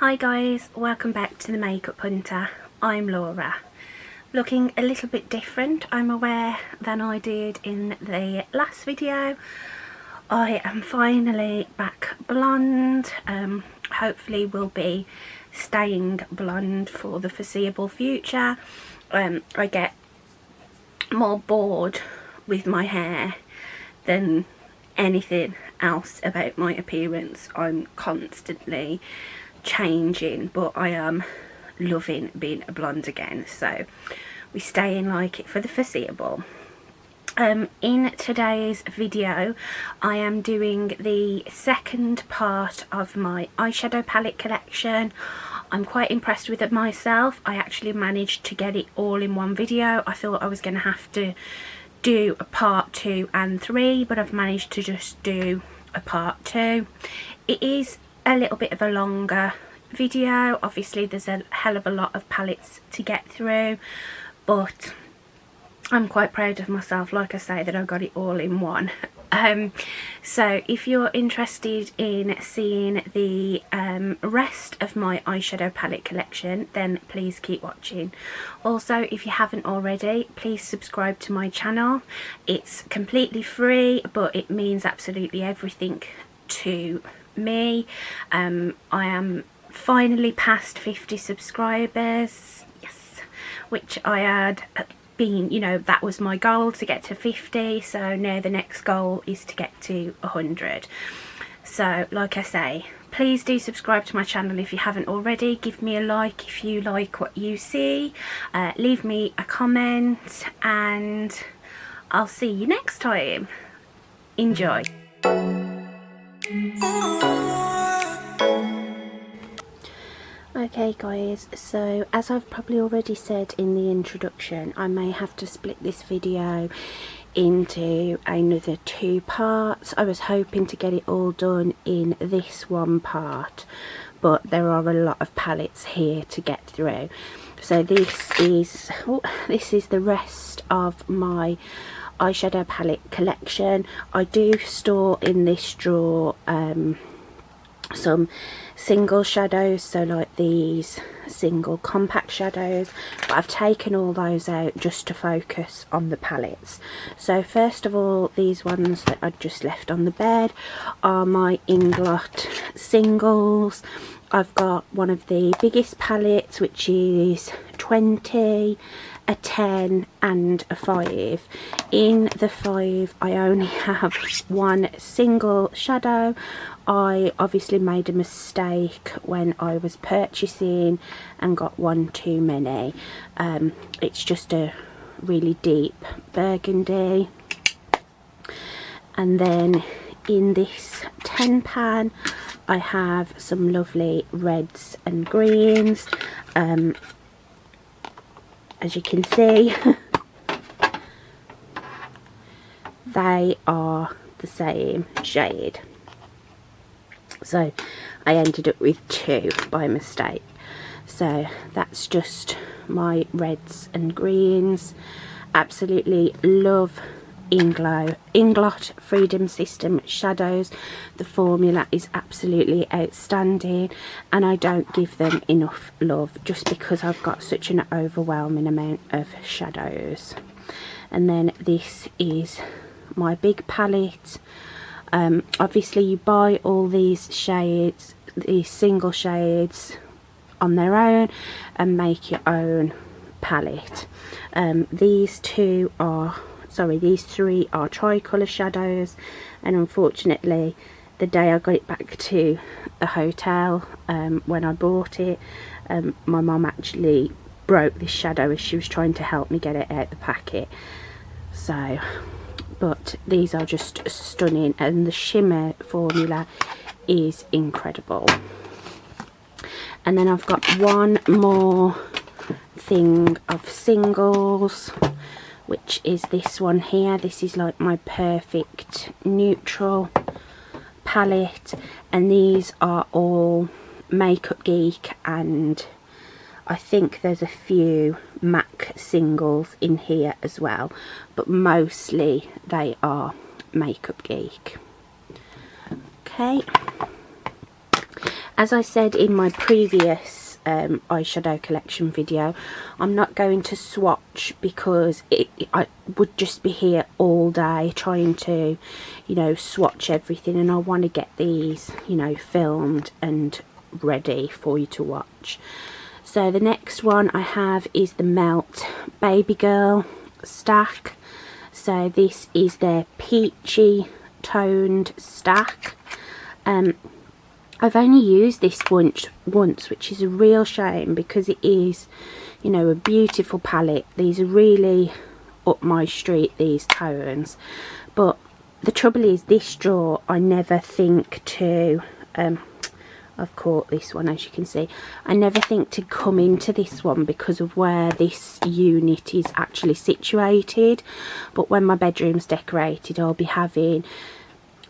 Hi guys, welcome back to the Makeup Hunter. I'm Laura. Looking a little bit different, I'm aware, than I did in the last video. I am finally back blonde. Hopefully will be staying blonde for the foreseeable future. I get more bored with my hair than anything else about my appearance. I'm constantly changing, but I am loving being a blonde again, so we staying like it for the foreseeable. In today's video I am doing the second part of my eyeshadow palette collection. I'm quite impressed with it myself. I actually managed to get it all in one video. I thought I was going to have to do a part 2 and 3, but I've managed to just do a part 2. It is a little bit of a longer video. Obviously there's a hell of a lot of palettes to get through, but I'm quite proud of myself, like I say, that I got it all in one. So if you're interested in seeing the rest of my eyeshadow palette collection, then please keep watching. Also, if you haven't already, please subscribe to my channel. It's completely free, but it means absolutely everything to me. I am finally past 50 subscribers, yes, which I had been, you know, that was my goal, to get to 50. So now the next goal is to get to 100. So like I say, please do subscribe to my channel if you haven't already. Give me a like if you like what you see. Leave me a comment, and I'll see you next time. Enjoy. Okay guys, so as I've probably already said in the introduction, I may have to split this video into another 2 parts. I was hoping to get it all done in this one part, but there are a lot of palettes here to get through. So this is the rest of my eyeshadow palette collection. I do store in this drawer some single shadows, so like these single compact shadows, but I've taken all those out just to focus on the palettes. So first of all, these ones that I just left on the bed are my Inglot singles. I've got one of the biggest palettes, which is 20, a 10 and a 5. In the 5 I only have one single shadow. I obviously made a mistake when I was purchasing and got one too many. It's just a really deep burgundy. And then in this 10 pan I have some lovely reds and greens. As you can see, they are the same shade. So I ended up with 2 by mistake. So that's just my reds and greens. Absolutely love Inglot Freedom System shadows. The formula is absolutely outstanding, and I don't give them enough love just because I've got such an overwhelming amount of shadows. And then this is my big palette. Obviously you buy all these shades, these single shades, on their own and make your own palette. These 3 are tricolour shadows, and unfortunately the day I got it back to the hotel, when I bought it, my mum actually broke this shadow as she was trying to help me get it out the packet. So, but these are just stunning, and the shimmer formula is incredible. And then I've got one more thing of singles, which is this one here. This is like my perfect neutral palette, and these are all Makeup Geek, and I think there's a few MAC singles in here as well, but mostly they are Makeup Geek. Okay, As I said in my previous eyeshadow collection video, I'm not going to swatch because I would just be here all day trying to, you know, swatch everything, and I want to get these, you know, filmed and ready for you to watch. So the next one I have is the Melt Baby Girl stack. So this is their peachy toned stack. I've only used this once, which is a real shame because it is, you know, a beautiful palette. These are really up my street, these tones. But the trouble is, this drawer, I never think to, I've caught this one, as you can see. I never think to come into this one because of where this unit is actually situated. But when my bedroom's decorated, I'll be having...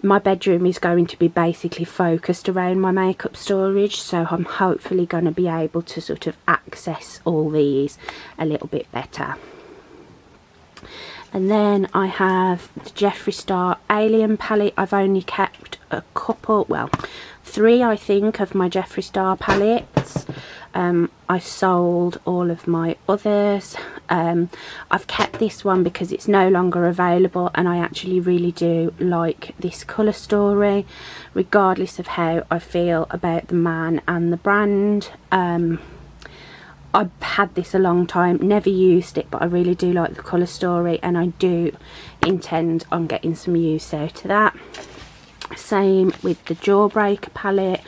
My bedroom is going to be basically focused around my makeup storage, so I'm hopefully going to be able to sort of access all these a little bit better. And then I have the Jeffree Star Alien palette. I've only kept a couple, well, 3 I think of my Jeffree Star palettes. I sold all of my others. I've kept this one because it's no longer available, and I actually really do like this colour story, regardless of how I feel about the man and the brand. I've had this a long time, never used it, but I really do like the colour story, and I do intend on getting some use out of that. Same with the Jawbreaker palette.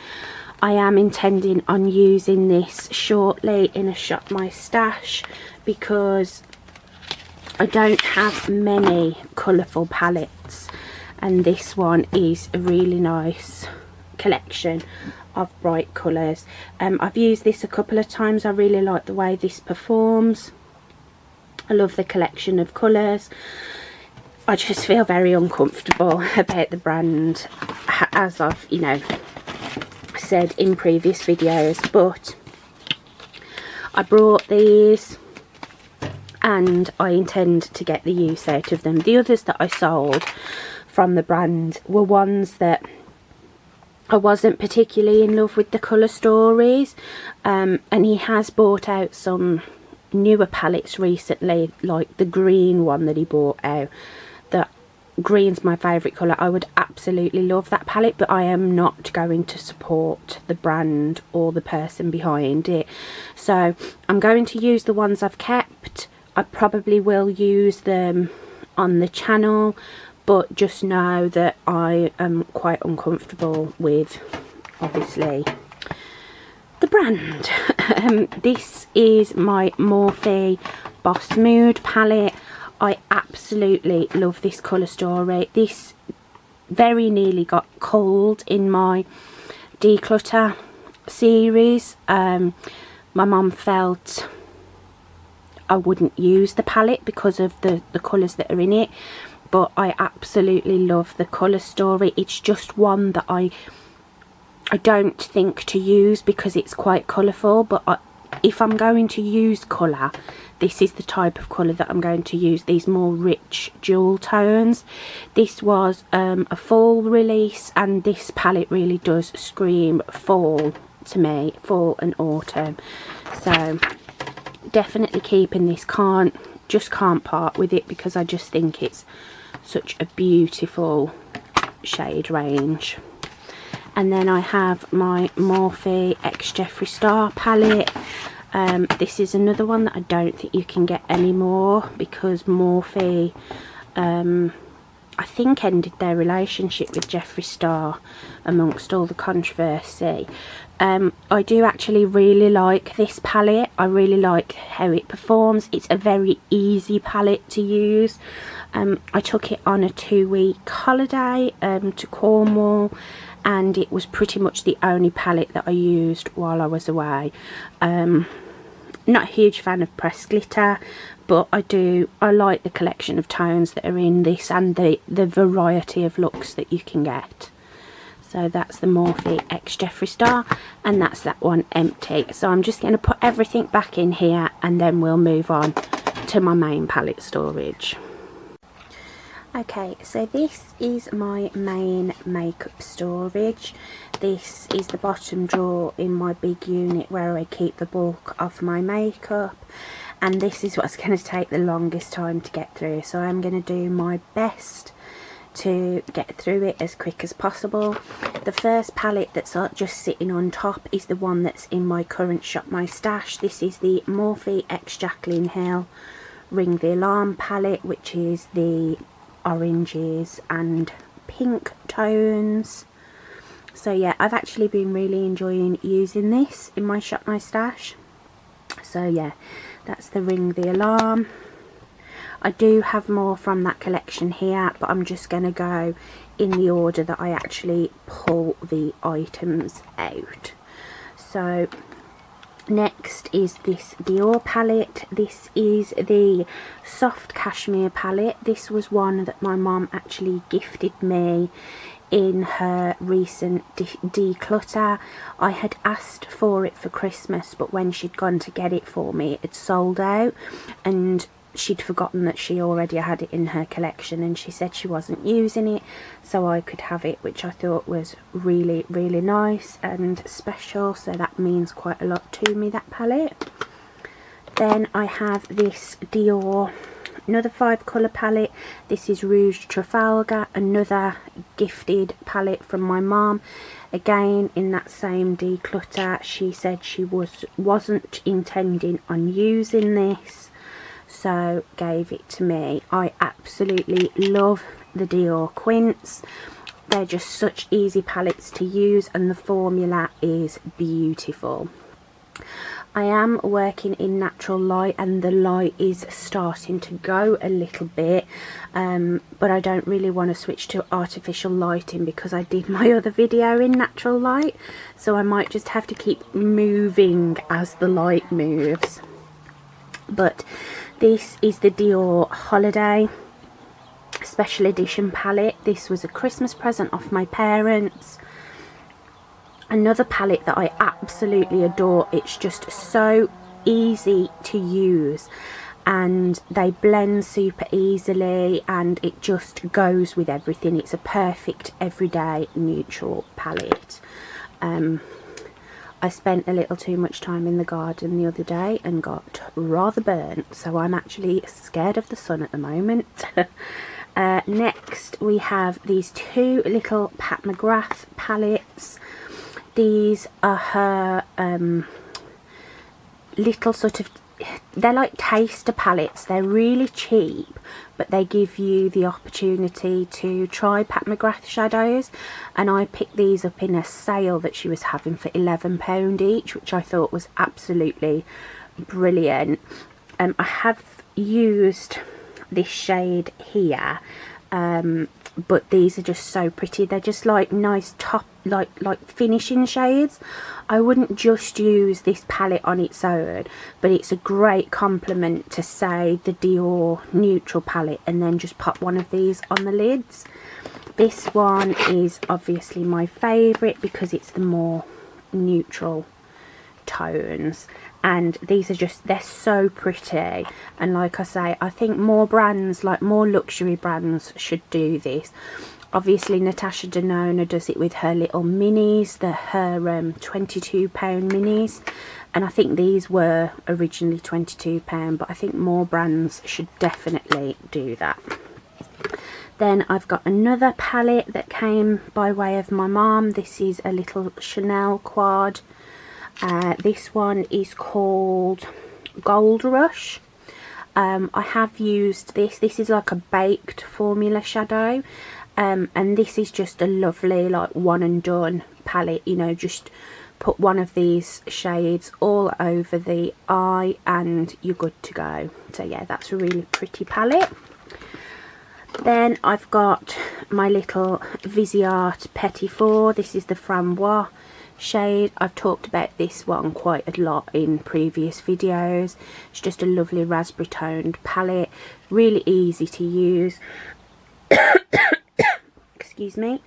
I am intending on using this shortly in a Shop My Stash because I don't have many colourful palettes, and this one is a really nice collection of bright colours. I've used this a couple of times. I really like the way this performs. I love the collection of colours. I just feel very uncomfortable about the brand, as I've, you know, said in previous videos, but I brought these and I intend to get the use out of them. The others that I sold from the brand were ones that I wasn't particularly in love with the colour stories, and he has bought out some newer palettes recently, like the green one that he bought out. The green's my favourite colour. I would absolutely love that palette, but I am not going to support the brand or the person behind it. So I'm going to use the ones I've kept. I probably will use them on the channel, but just know that I am quite uncomfortable with, obviously, the brand. This is my Morphe Boss Mood palette. I absolutely love this colour story. This very nearly got culled in my declutter series. My mum felt I wouldn't use the palette because of the colours that are in it, but I absolutely love the colour story. It's just one that I don't think to use because it's quite colourful, but if I'm going to use colour, this is the type of colour that I'm going to use, these more rich jewel tones. This was a fall release, and this palette really does scream fall to me, fall and autumn. So definitely keeping this, just can't part with it because I just think it's such a beautiful shade range. And then I have my Morphe X Jeffree Star palette. This is another one that I don't think you can get anymore because Morphe, I think, ended their relationship with Jeffree Star amongst all the controversy. I do actually really like this palette. I really like how it performs. It's a very easy palette to use. I took it on a 2-week holiday to Cornwall, and it was pretty much the only palette that I used while I was away. Not a huge fan of pressed glitter, but I like the collection of tones that are in this and the variety of looks that you can get. So that's the Morphe X Jeffree Star, and that's that one empty. So I'm just going to put everything back in here, and then we'll move on to my main palette storage. Okay, so this is my main makeup storage. This is the bottom drawer in my big unit where I keep the bulk of my makeup, and this is what's going to take the longest time to get through, so I'm going to do my best to get through it as quick as possible. The first palette that's just sitting on top is the one that's in my current Shop My Stash. This is the Morphe x Jaclyn Hill Ring the Alarm palette, which is the oranges and pink tones. So yeah, I've actually been really enjoying using this in my Shop My Stash. So yeah, that's the Ring the Alarm. I do have more from that collection here, but I'm just going to go in the order that I actually pull the items out. So next is this Dior palette. This is the soft cashmere palette. This was one that my mum actually gifted me in her recent declutter. I had asked for it for Christmas, but when she'd gone to get it for me, it sold out, and she'd forgotten that she already had it in her collection, and she said she wasn't using it so I could have it, which I thought was really nice and special, so that means quite a lot to me, that palette. Then I have this Dior, another 5 colour palette. This is Rouge Trafalgar, another gifted palette from my mum, again in that same declutter. She said she wasn't intending on using this, so gave it to me. I absolutely love the Dior Quints. They're just such easy palettes to use, and the formula is beautiful. I am working in natural light, and the light is starting to go a little bit, but I don't really want to switch to artificial lighting because I did my other video in natural light, so I might just have to keep moving as the light moves. But this is the Dior Holiday Special Edition palette. This was a Christmas present off my parents. Another palette that I absolutely adore. It's just so easy to use, and they blend super easily, and it just goes with everything. It's a perfect everyday neutral palette. I spent a little too much time in the garden the other day and got rather burnt, so I'm actually scared of the sun at the moment. Next we have these 2 little Pat McGrath palettes. These are her little sort of, they're like taster palettes. They're really cheap, but they give you the opportunity to try Pat McGrath shadows, and I picked these up in a sale that she was having for £11 each, which I thought was absolutely brilliant. I have used this shade here, but these are just so pretty. They're just like nice top, like finishing shades. I wouldn't just use this palette on its own, but it's a great complement to, say, the Dior neutral palette, and then just pop one of these on the lids. This one is obviously my favourite because it's the more neutral tones, and these are just, they're so pretty. And like I say, I think more brands, like more luxury brands, should do this. Obviously Natasha Denona does it with her little minis, her £22 minis, and I think these were originally £22, but I think more brands should definitely do that. Then I've got another palette that came by way of my mum. This is a little Chanel quad. This one is called Gold Rush. I have used this. This is like a baked formula shadow, and this is just a lovely, like, one and done palette. You know, just put one of these shades all over the eye and you're good to go. So yeah, that's a really pretty palette. Then I've got my little Viseart Petit Four. This is the Framboise shade. I've talked about this one quite a lot in previous videos. It's just a lovely raspberry toned palette, really easy to use. Excuse me.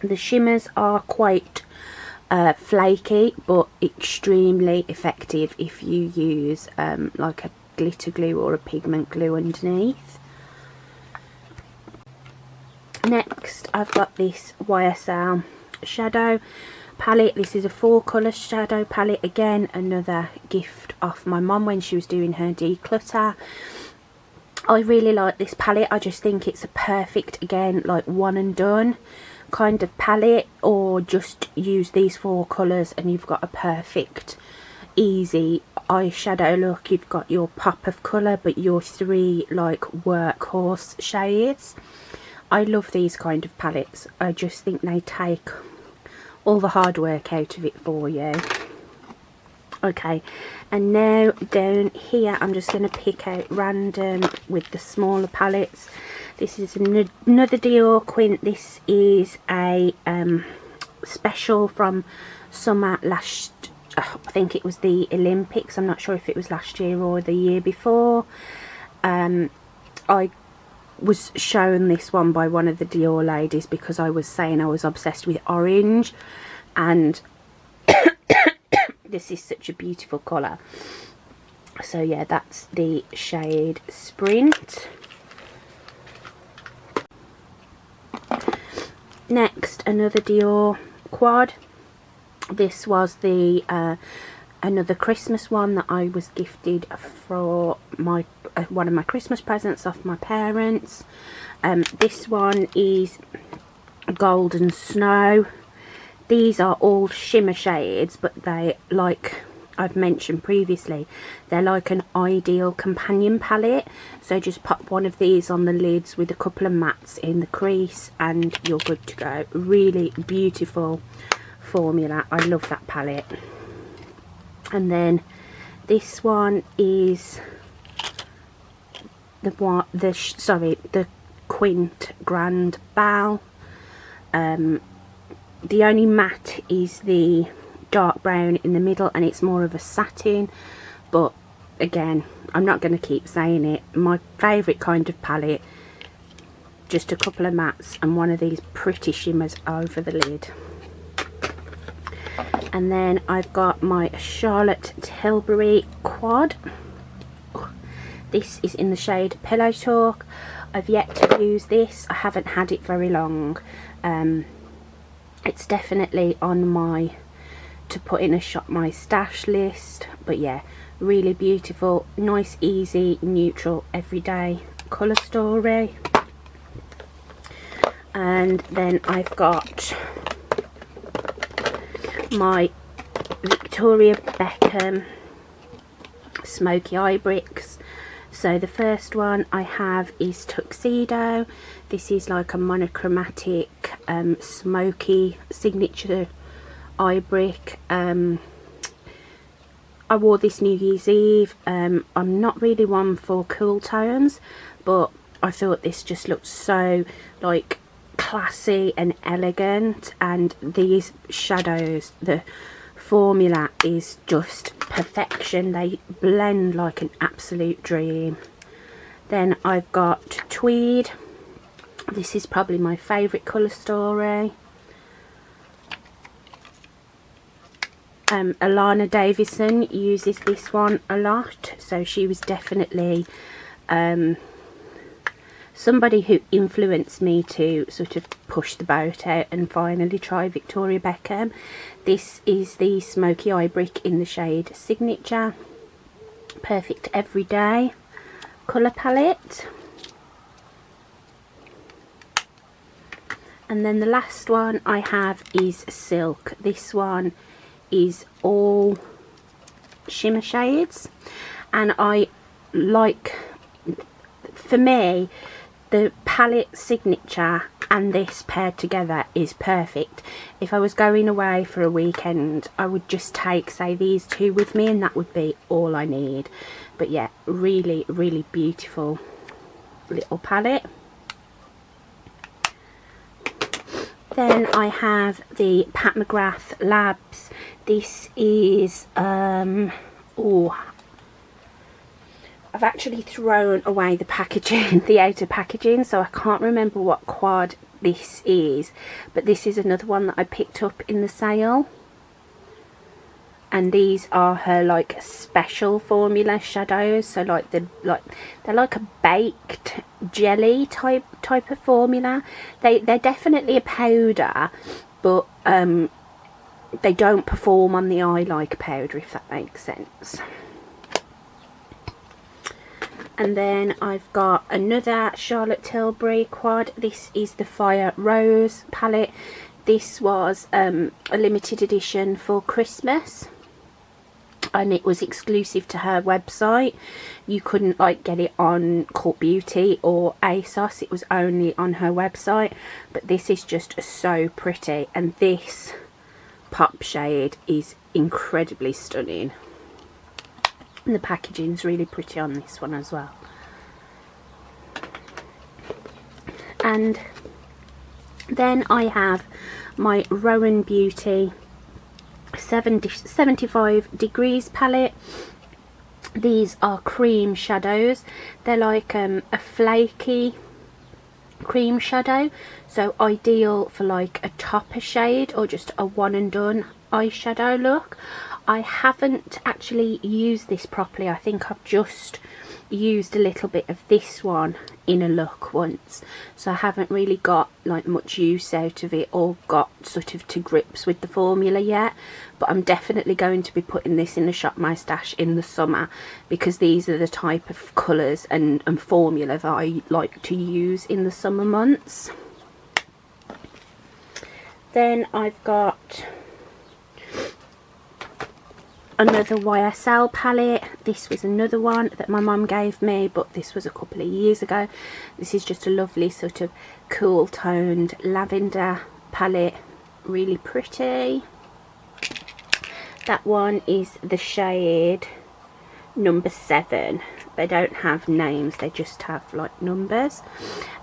The shimmers are quite flaky, but extremely effective if you use like a glitter glue or a pigment glue underneath. Next I've got this YSL shadow palette. This is a 4-colour shadow palette. Again, another gift off my mum when she was doing her declutter. I really like this palette. I just think it's a perfect, again, like one and done kind of palette, or just use these 4 colours and you've got a perfect easy eyeshadow look. You've got your pop of colour but your 3 like workhorse shades. I love these kind of palettes. I just think they take all the hard work out of it for you. Okay, and now down here I'm just going to pick out random with the smaller palettes. This is another Dior Quint. This is a special from summer last, I think it was the Olympics. I'm not sure if it was last year or the year before. I was shown this one by one of the Dior ladies because I was saying I was obsessed with orange, and this is such a beautiful colour. So yeah, that's the shade Sprint. Next, another Dior quad. This was the another Christmas one that I was gifted for my one of my Christmas presents off my parents. This one is Golden Snow. These are all shimmer shades, but they, like I've mentioned previously, they're like an ideal companion palette. So just pop one of these on the lids with a couple of mattes in the crease and you're good to go. Really beautiful formula. I love that palette. And then this one is the Quint Grand Bal. The only matte is the dark brown in the middle, and it's more of a satin, but again, I'm not going to keep saying it. My favourite kind of palette, just a couple of mattes and one of these pretty shimmers over the lid. And then I've got my Charlotte Tilbury quad. This is in the shade Pillow Talk. I've yet to use this. I haven't had it very long. It's definitely on my to put in my stash list, but yeah, really beautiful, nice, easy, neutral, everyday colour story. And then I've got my Victoria Beckham smoky eye bricks. So the first one I have is Tuxedo. This is like a monochromatic smoky signature eye brick. I wore this New Year's Eve. I'm not really one for cool tones, but I thought this just looked so like classy and elegant, and these shadows, the formula is just perfection. They blend like an absolute dream. Then I've got Tweed. This is probably my favourite colour story. Alana Davison uses this one a lot, so she was definitely somebody who influenced me to sort of push the boat out and finally try Victoria Beckham. This is the smoky eye brick in the shade Signature. Perfect everyday colour palette. And then the last one I have is Silk. This one is all shimmer shades, and I like, for me, the palette Signature and this paired together is perfect. If I was going away for a weekend, I would just take, say, these two with me and that would be all I need. But yeah, really, really beautiful little palette. Then I have the Pat McGrath Labs. This is, I've actually thrown away the packaging, the outer packaging, so I can't remember what quad this is, but this is another one that I picked up in the sale. and these are her like special formula shadows. So like they're like a baked jelly type of formula. They're definitely a powder, but they don't perform on the eye like a powder, if that makes sense. And then I've got another Charlotte Tilbury quad. This is the Fire Rose palette. This was a limited edition for Christmas, and it was exclusive to her website. You couldn't like get it on Cult Beauty or ASOS, it was only on her website. But this is just so pretty, and this pop shade is incredibly stunning. And the packaging's really pretty on this one as well. And then I have my Rowan Beauty 75 Degrees palette. These are cream shadows. They're like a flaky cream shadow, so ideal for like a topper shade or just a one and done eyeshadow look. I haven't actually used this properly. I think I've just used a little bit of this one in a look once, so I haven't really got like much use out of it or got sort of to grips with the formula yet. But I'm definitely going to be putting this in the Shop My Stash in the summer, because these are the type of colours and formula that I like to use in the summer months. Then I've got another YSL palette. This was another one that my mum gave me, but this was a couple of years ago. This is just a lovely sort of cool toned lavender palette, really pretty. That one is the shade number 7. They don't have names, they just have like numbers.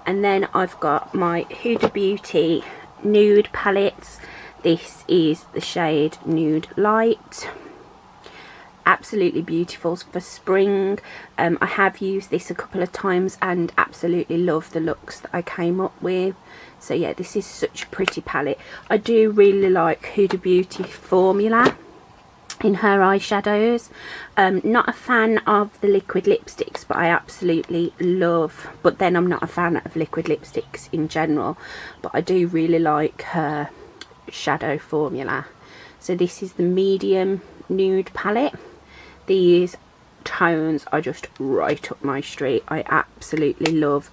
And then I've got my Huda Beauty nude palettes. This is the shade Nude Light. Absolutely beautiful for spring. I have used this a couple of times and absolutely love the looks that I came up with. So yeah, this is such a pretty palette. I do really like Huda Beauty formula in her eyeshadows. Not a fan of the liquid lipsticks, but I absolutely love, but then I'm not a fan of liquid lipsticks in general, but I do really like her shadow formula. So this is the medium nude palette. These tones are just right up my street. I absolutely love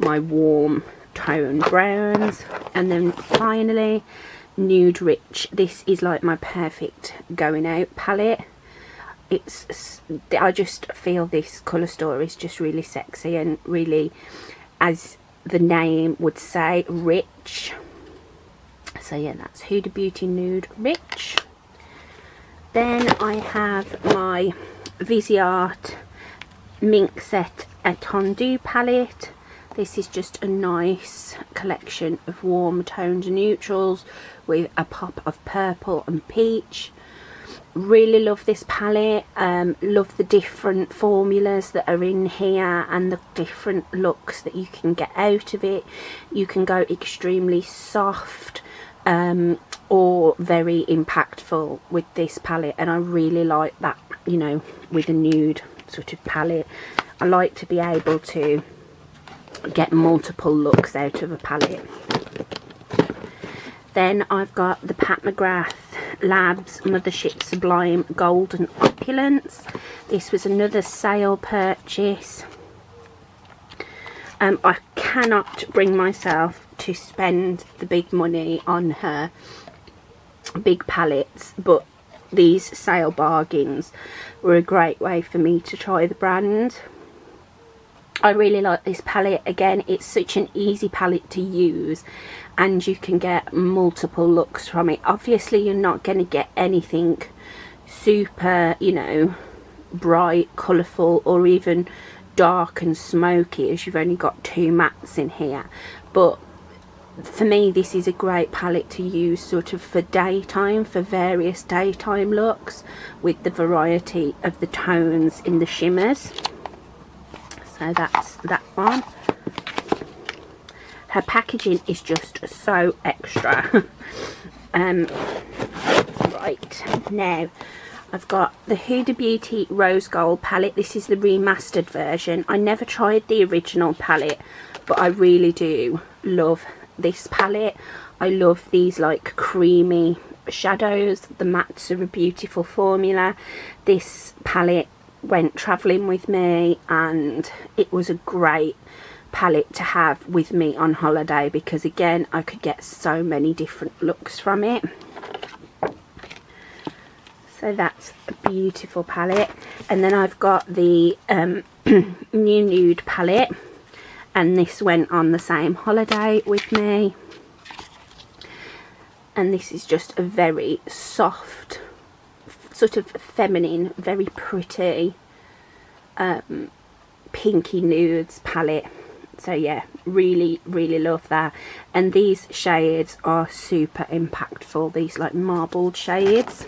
my warm tone browns. And then finally, Nude Rich. This is like my perfect going out palette. I just feel this colour story is just really sexy and really, as the name would say, rich. So yeah, that's Huda Beauty Nude Rich. Then I have my Viseart Mink Set Étendue palette. This is just a nice collection of warm toned neutrals with a pop of purple and peach. Really love this palette. Love the different formulas that are in here and the different looks that you can get out of it. You can go extremely soft or very impactful with this palette, and I really like that, you know, with a nude sort of palette. I like to be able to get multiple looks out of a palette. Then I've got the Pat McGrath Labs Mothership Sublime Golden Opulence. This was another sale purchase. I cannot bring myself to spend the big money on her big palettes, but these sale bargains were a great way for me to try the brand. I really like this palette. Again, it's such an easy palette to use and you can get multiple looks from it. Obviously you're not going to get anything super, you know, bright, colourful or even dark and smoky, as you've only got 2 mattes in here, but for me this is a great palette to use sort of for daytime, for various daytime looks with the variety of the tones in the shimmers. So that's that one. Her packaging is just so extra. Right, now I've got the Huda Beauty Rose Gold palette. This is the remastered version. I never tried the original palette, but I really do love this palette. I love these like creamy shadows. The mattes are a beautiful formula. This palette went travelling with me, and it was a great palette to have with me on holiday, because again I could get so many different looks from it. So that's a beautiful palette. And then I've got the New Nude palette, and this went on the same holiday with me. And this is just a very soft, sort of feminine, very pretty pinky nudes palette. So yeah, really love that. And these shades are super impactful, these like marbled shades.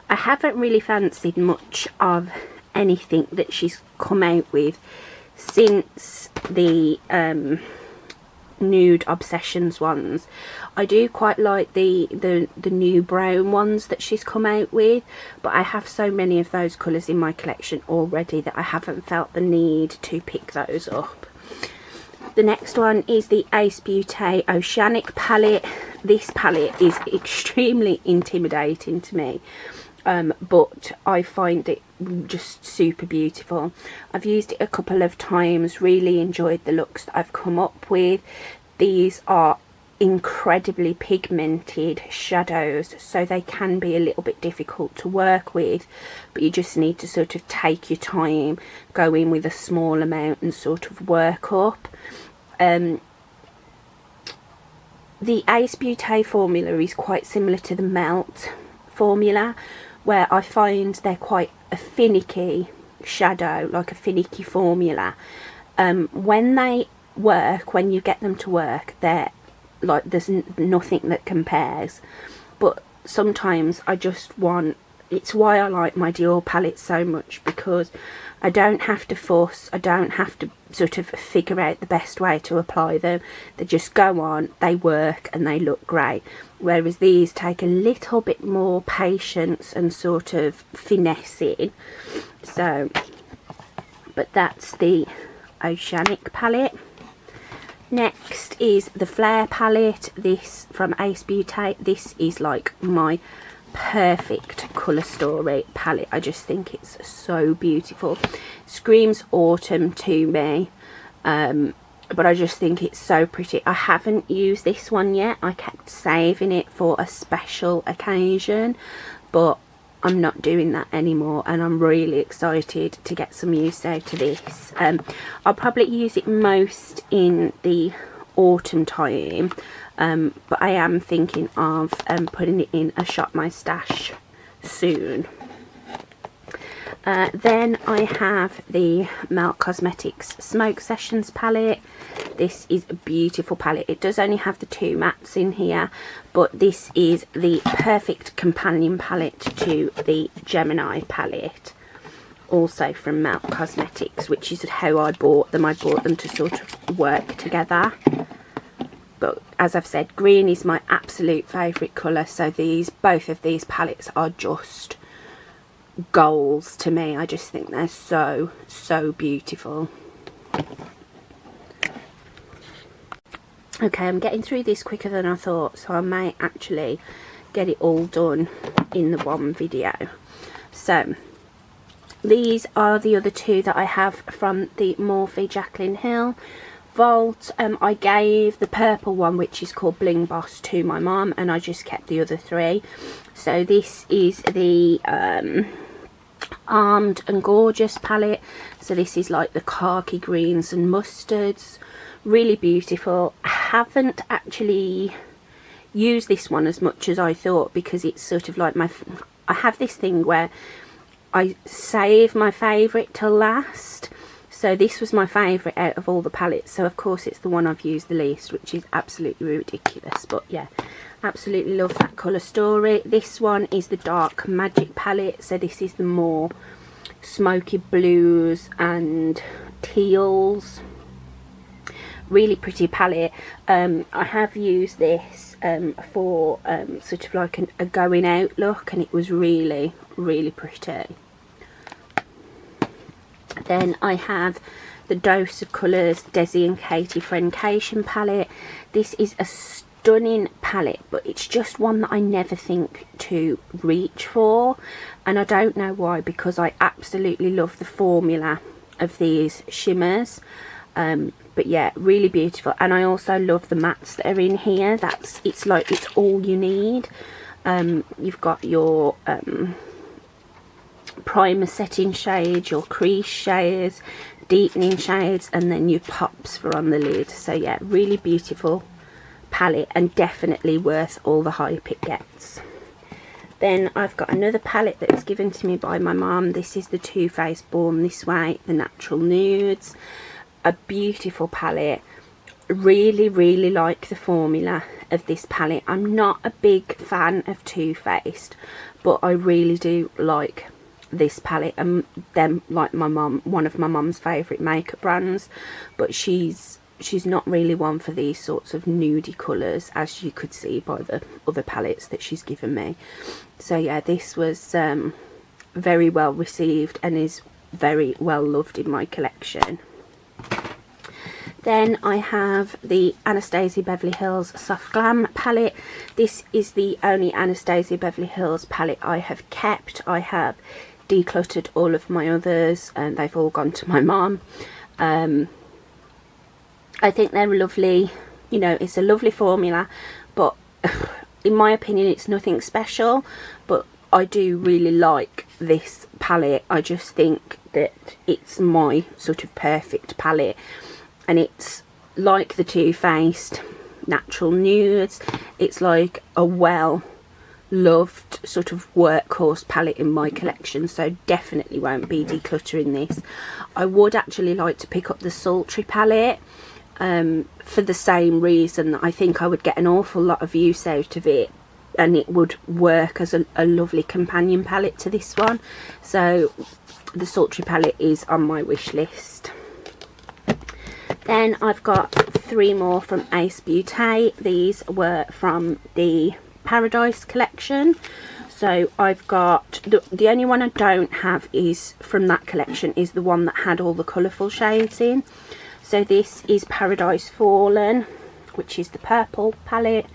I haven't really fancied much of anything that she's come out with since the Nude Obsessions ones. I do quite like the new brown ones that she's come out with, but I have so many of those colours in my collection already that I haven't felt the need to pick those up. The next one is the Ace Beauty Oceanic palette. This palette is extremely intimidating to me, but I find it just super beautiful. I've used it a couple of times, really enjoyed the looks that I've come up with. These are incredibly pigmented shadows, so they can be a little bit difficult to work with, but you just need to sort of take your time, go in with a small amount and sort of work up. The Ace Beauty formula is quite similar to the Melt formula, where I find they're quite a finicky shadow, like a finicky formula. When they work, when you get them to work, they're like, there's nothing that compares. But sometimes I just want, it's why I like my Dior palette so much, because I don't have to fuss, I don't have to sort of figure out the best way to apply them. They just go on, they work, and they look great. Whereas these take a little bit more patience and sort of finessing. So, but that's the Oceanic palette. Next is the Flare palette. This from Ace Beauty. This is like my perfect colour story palette. I just think it's so beautiful. Screams autumn to me, but I just think it's so pretty. I haven't used this one yet. I kept saving it for a special occasion, but I'm not doing that anymore, and I'm really excited to get some use out of this. I'll probably use it most in the autumn time, but I am thinking of putting it in a Shop My Stash soon. Then I have the Melt Cosmetics Smoke Sessions palette. This is a beautiful palette. It does only have the 2 mattes in here, but this is the perfect companion palette to the Gemini palette, also from Melt Cosmetics, which is how I bought them. I bought them to sort of work together. But as I've said, green is my absolute favourite colour, so both of these palettes are just goals to me. I just think they're so beautiful. Okay, I'm getting through this quicker than I thought, so I may actually get it all done in the one video. So these are the other 2 that I have from the Morphe Jaclyn Hill vault. I gave the purple one, which is called Bling Boss, to my mum, and I just kept the other 3. So this is the Armed and Gorgeous palette. So this is like the khaki greens and mustards, really beautiful. I haven't actually used this one as much as I thought, because it's sort of like I have this thing where I save my favourite till last. So this was my favourite out of all the palettes, so of course it's the one I've used the least, which is absolutely ridiculous. But yeah, absolutely love that colour story. This one is the Dark Magic palette, so this is the more smoky blues and teals. Really pretty palette. I have used this for sort of like a going out look, and it was really pretty. Then I have the Dose of Colours Desi and Katie Friendcation palette. This is a stunning palette, but it's just one that I never think to reach for, and I don't know why, because I absolutely love the formula of these shimmers. But yeah, really beautiful. And I also love the mattes that are in here. It's like it's all you need. You've got your primer setting shades, your crease shades, deepening shades, and then your pops for on the lid. So yeah, really beautiful palette, and definitely worth all the hype it gets. Then I've got another palette that was given to me by my mum. This is the Too Faced Born This Way, the Natural Nudes. A beautiful palette. Really like the formula of this palette. I'm not a big fan of Too Faced, but I really do like this palette, and them like my mum, one of my mum's favourite makeup brands, but she's not really one for these sorts of nudie colours, as you could see by the other palettes that she's given me. So yeah, this was very well received and is very well loved in my collection. Then I have the Anastasia Beverly Hills Soft Glam palette. This is the only Anastasia Beverly Hills palette I have kept. I have decluttered all of my others, and they've all gone to my mum. I think they're lovely, you know, it's a lovely formula, but in my opinion it's nothing special, but I do really like this palette. I just think that it's my sort of perfect palette, and it's like the Too Faced Natural Nudes. It's like a well loved sort of workhorse palette in my collection, so definitely won't be decluttering this. I would actually like to pick up the Sultry palette for the same reason. I think I would get an awful lot of use out of it, and it would work as a lovely companion palette to this one. So the Sultry palette is on my wish list. Then I've got 3 more from Ace Beauté. These were from the Paradise collection. So I've got the only one I don't have is from that collection is the one that had all the colourful shades in. So this is Paradise Fallen, which is the purple palette.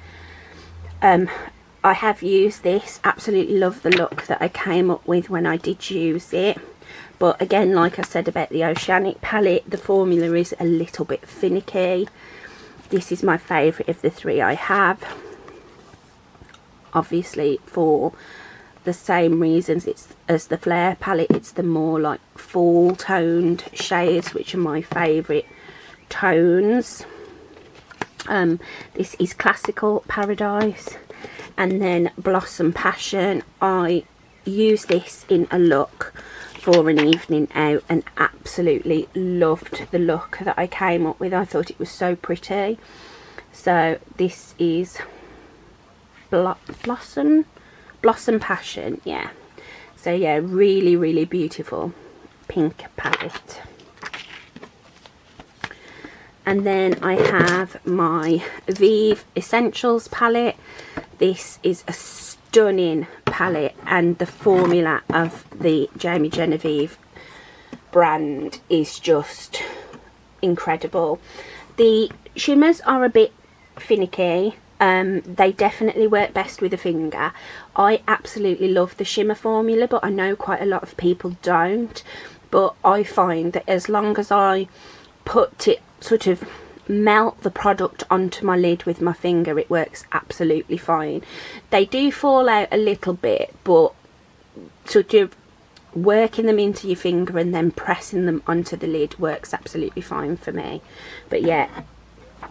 I have used this, absolutely love the look that I came up with when I did use it. But again, like I said about the Oceanic palette, the formula is a little bit finicky. This is my favourite of the 3 I have. Obviously for the same reasons as the Flare palette, it's the more like fall toned shades, which are my favourite tones. This is Classical Paradise, and then Blossom Passion. I use this in a look for an evening out and absolutely loved the look that I came up with. I thought it was so pretty. So this is Blossom Passion, yeah. So yeah, really beautiful pink palette. And then I have my Vive Essentials palette. This is a stunning palette, and the formula of the Jamie Genevieve brand is just incredible. The shimmers are a bit finicky. They definitely work best with a finger. I absolutely love the shimmer formula, but I know quite a lot of people don't. But I find that as long as I put it, sort of melt the product onto my lid with my finger, it works absolutely fine. They do fall out a little bit, but sort of working them into your finger and then pressing them onto the lid works absolutely fine for me. But yeah,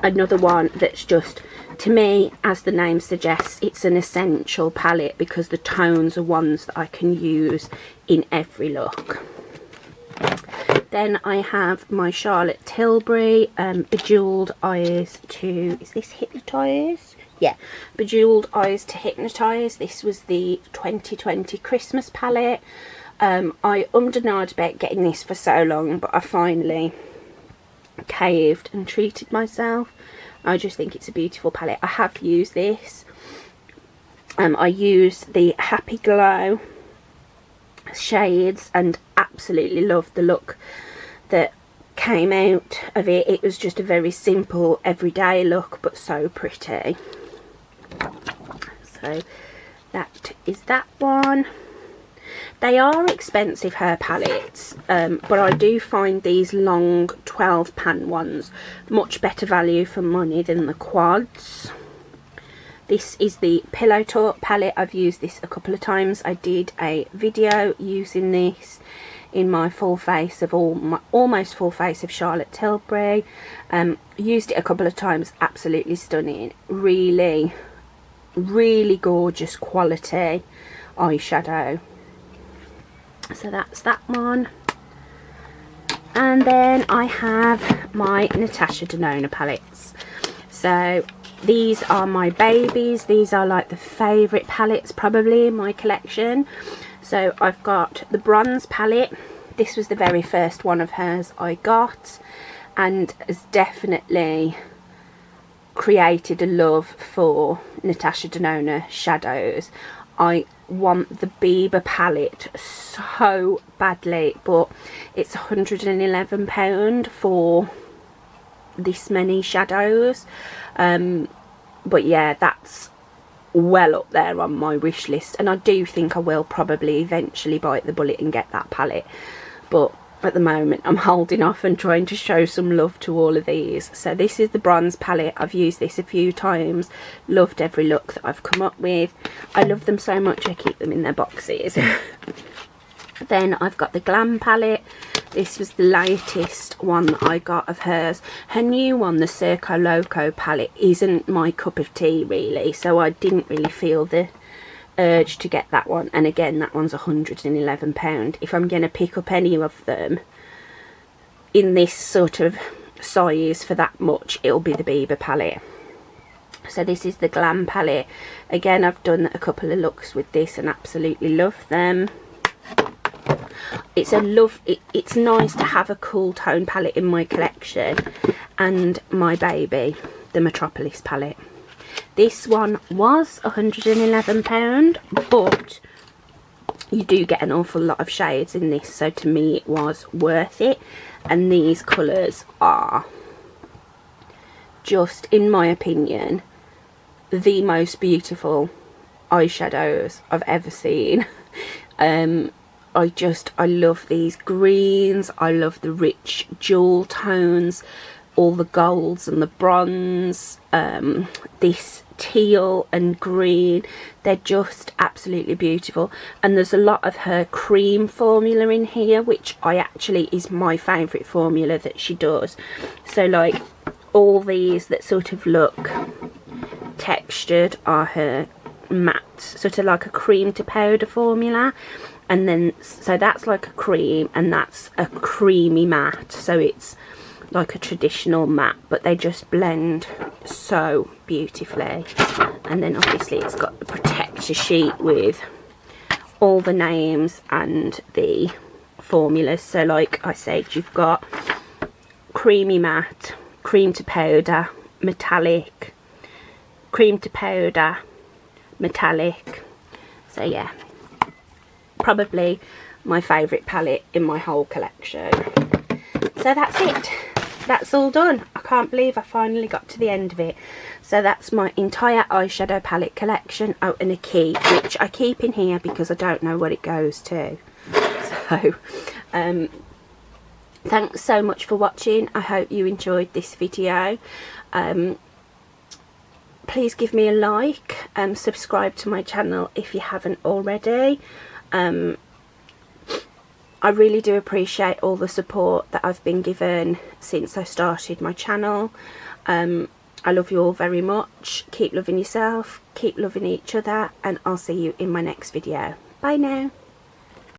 another one that's just, to me, as the name suggests, it's an essential palette because the tones are ones that I can use in every look. Then I have my Charlotte Tilbury Bejeweled Eyes to, is this Hypnotise? Yeah, Bejeweled Eyes to Hypnotise. This was the 2020 Christmas palette. I denied about getting this for so long, but I finally caved and treated myself. I just think it's a beautiful palette. I have used this. I use the Happy Glow shades and absolutely loved the look that came out of it. It was just a very simple everyday look, but so pretty. So that is that one. They are expensive hair palettes, but I do find these long 12 pan ones much better value for money than the quads. This is the Pillow Talk palette. I've used this a couple of times. I did a video using this in my full face of almost full face of Charlotte Tilbury. Used it a couple of times. Absolutely stunning. Really, really gorgeous quality eyeshadow. So that's that one. And then I have my Natasha Denona palettes. So these are my babies. These are like the favourite palettes probably in my collection. So I've got the bronze palette. This was the very first one of hers I got, and has definitely created a love for Natasha Denona shadows. I want the Bieber palette so badly, but it's £111 for this many shadows. But yeah, that's well up there on my wish list, and I do think I will probably eventually bite the bullet and get that palette, but at the moment I'm holding off and trying to show some love to all of these. So this is the bronze palette. I've used this a few times, loved every look that I've come up with. I love them so much I keep them in their boxes. Then I've got the Glam palette. This was the latest one that I got of hers. Her new one, the Circo Loco palette, isn't my cup of tea really, so I didn't really feel the urge to get that one. And again, that one's £111. If I'm going to pick up any of them in this sort of size for that much, it'll be the Bieber palette. So this is the Glam palette. Again, I've done a couple of looks with this and absolutely love them. It's it's nice to have a cool tone palette in my collection. And my baby, the Metropolis palette. This one was £111, but you do get an awful lot of shades in this, so to me it was worth it. And these colours are just, in my opinion, the most beautiful eyeshadows I've ever seen. I love these greens. I love the rich jewel tones, all the golds and the bronze, this teal and green. They're just absolutely beautiful. And there's a lot of her cream formula in here, which is my favourite formula that she does. So like all these that sort of look textured are her matte, sort of like a cream to powder formula. And then, so that's like a cream, and that's a creamy matte. So it's like a traditional matte, but they just blend so beautifully. And then obviously it's got the protector sheet with all the names and the formulas. So like I said, you've got creamy matte, cream to powder, metallic, cream to powder, metallic. So yeah, probably my favourite palette in my whole collection. So that's it. That's all done. I can't believe I finally got to the end of it. So that's my entire eyeshadow palette collection. Oh, and a key, which I keep in here because I don't know what it goes to. So thanks so much for watching. I hope you enjoyed this video. Please give me a like and subscribe to my channel if you haven't already. I really do appreciate all the support that I've been given since I started my channel. I love you all very much. Keep loving yourself, keep loving each other, and I'll see you in my next video. Bye now.